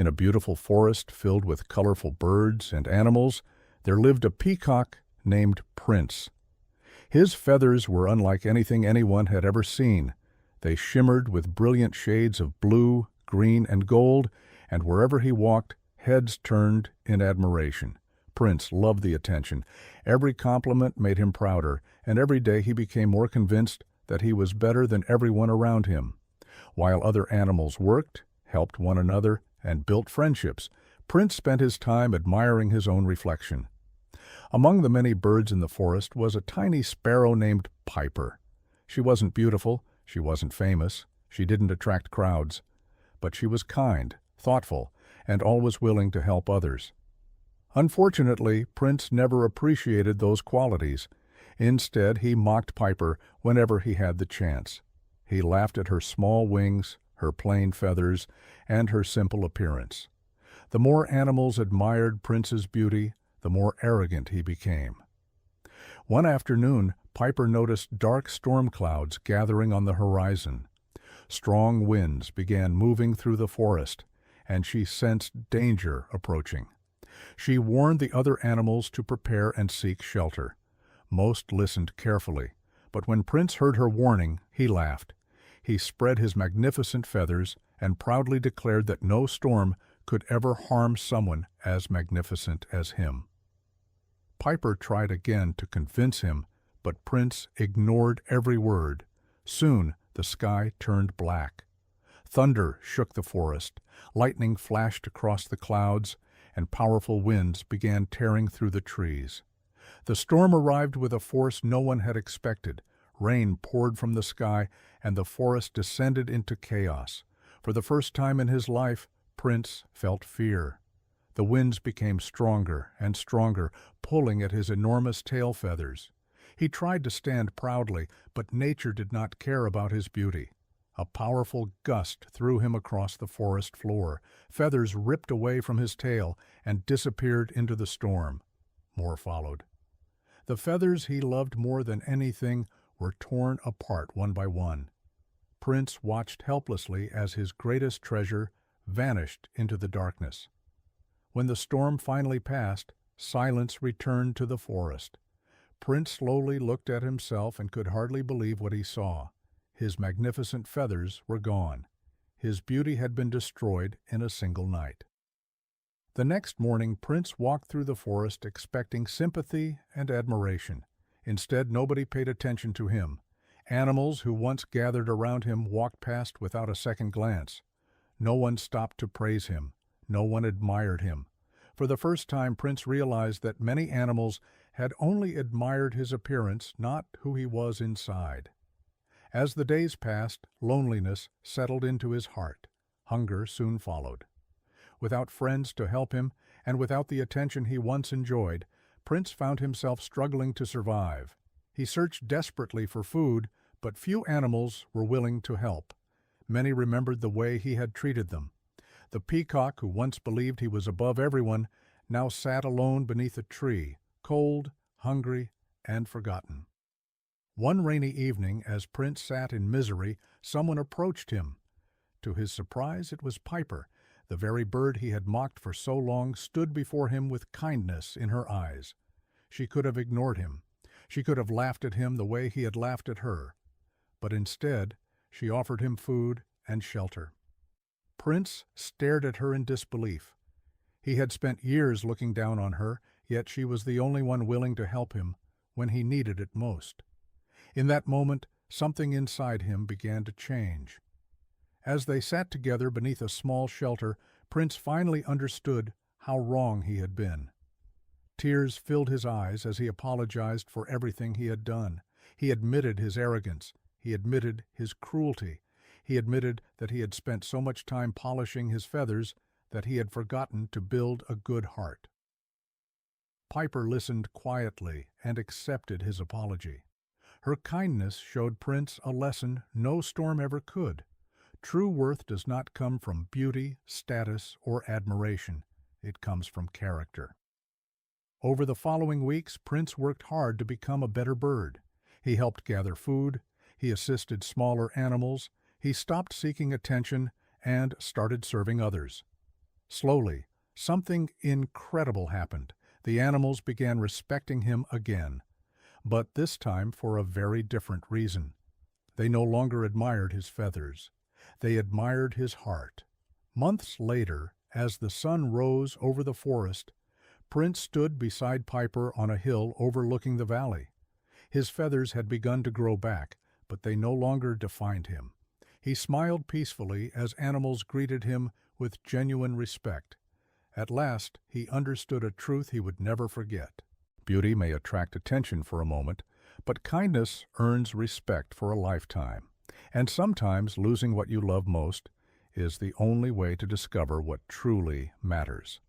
In a beautiful forest filled with colorful birds and animals, there lived a peacock named Prince. His feathers were unlike anything anyone had ever seen. They shimmered with brilliant shades of blue, green, and gold, and wherever he walked, heads turned in admiration. Prince loved the attention. Every compliment made him prouder, and every day he became more convinced that he was better than everyone around him. While other animals worked, helped one another, and built friendships, Prince spent his time admiring his own reflection. Among the many birds in the forest was a tiny sparrow named Piper. She wasn't beautiful, she wasn't famous, she didn't attract crowds, but she was kind, thoughtful, and always willing to help others. Unfortunately, Prince never appreciated those qualities. Instead, he mocked Piper whenever he had the chance. He laughed at her small wings, her plain feathers, and her simple appearance. The more animals admired Prince's beauty, the more arrogant he became. One afternoon, Piper noticed dark storm clouds gathering on the horizon. Strong winds began moving through the forest, and she sensed danger approaching. She warned the other animals to prepare and seek shelter. Most listened carefully, but when Prince heard her warning, he laughed. He spread his magnificent feathers and proudly declared that no storm could ever harm someone as magnificent as him. Piper tried again to convince him, but Prince ignored every word. Soon the sky turned black. Thunder shook the forest, lightning flashed across the clouds, and powerful winds began tearing through the trees. The storm arrived with a force no one had expected. Rain poured from the sky, and the forest descended into chaos. For the first time in his life, Prince felt fear. The winds became stronger and stronger, pulling at his enormous tail feathers. He tried to stand proudly, but nature did not care about his beauty. A powerful gust threw him across the forest floor. Feathers ripped away from his tail and disappeared into the storm. More followed. The feathers he loved more than anything were torn apart one by one. Prince watched helplessly as his greatest treasure vanished into the darkness. When the storm finally passed, silence returned to the forest. Prince slowly looked at himself and could hardly believe what he saw. His magnificent feathers were gone. His beauty had been destroyed in a single night. The next morning, Prince walked through the forest expecting sympathy and admiration. Instead, nobody paid attention to him. Animals who once gathered around him walked past without a second glance. No one stopped to praise him. No one admired him. For the first time, Prince realized that many animals had only admired his appearance, not who he was inside. As the days passed, loneliness settled into his heart. Hunger soon followed. Without friends to help him, and without the attention he once enjoyed, Prince found himself struggling to survive. He searched desperately for food, but few animals were willing to help. Many remembered the way he had treated them. The peacock, who once believed he was above everyone, now sat alone beneath a tree, cold, hungry, and forgotten. One rainy evening, as Prince sat in misery, someone approached him. To his surprise, it was Piper. The very bird he had mocked for so long stood before him with kindness in her eyes. She could have ignored him. She could have laughed at him the way he had laughed at her. But instead, she offered him food and shelter. Prince stared at her in disbelief. He had spent years looking down on her, yet she was the only one willing to help him when he needed it most. In that moment, something inside him began to change. As they sat together beneath a small shelter, Prince finally understood how wrong he had been. Tears filled his eyes as he apologized for everything he had done. He admitted his arrogance. He admitted his cruelty. He admitted that he had spent so much time polishing his feathers that he had forgotten to build a good heart. Piper listened quietly and accepted his apology. Her kindness showed Prince a lesson no storm ever could. True worth does not come from beauty, status, or admiration. It comes from character. Over the following weeks, Prince worked hard to become a better bird. He helped gather food, he assisted smaller animals, he stopped seeking attention, and started serving others. Slowly, something incredible happened. The animals began respecting him again, but this time for a very different reason. They no longer admired his feathers. They admired his heart. Months later, as the sun rose over the forest, Prince stood beside Piper on a hill overlooking the valley. His feathers had begun to grow back, but they no longer defined him. He smiled peacefully as animals greeted him with genuine respect. At last, he understood a truth he would never forget. Beauty may attract attention for a moment, but kindness earns respect for a lifetime. And sometimes losing what you love most is the only way to discover what truly matters.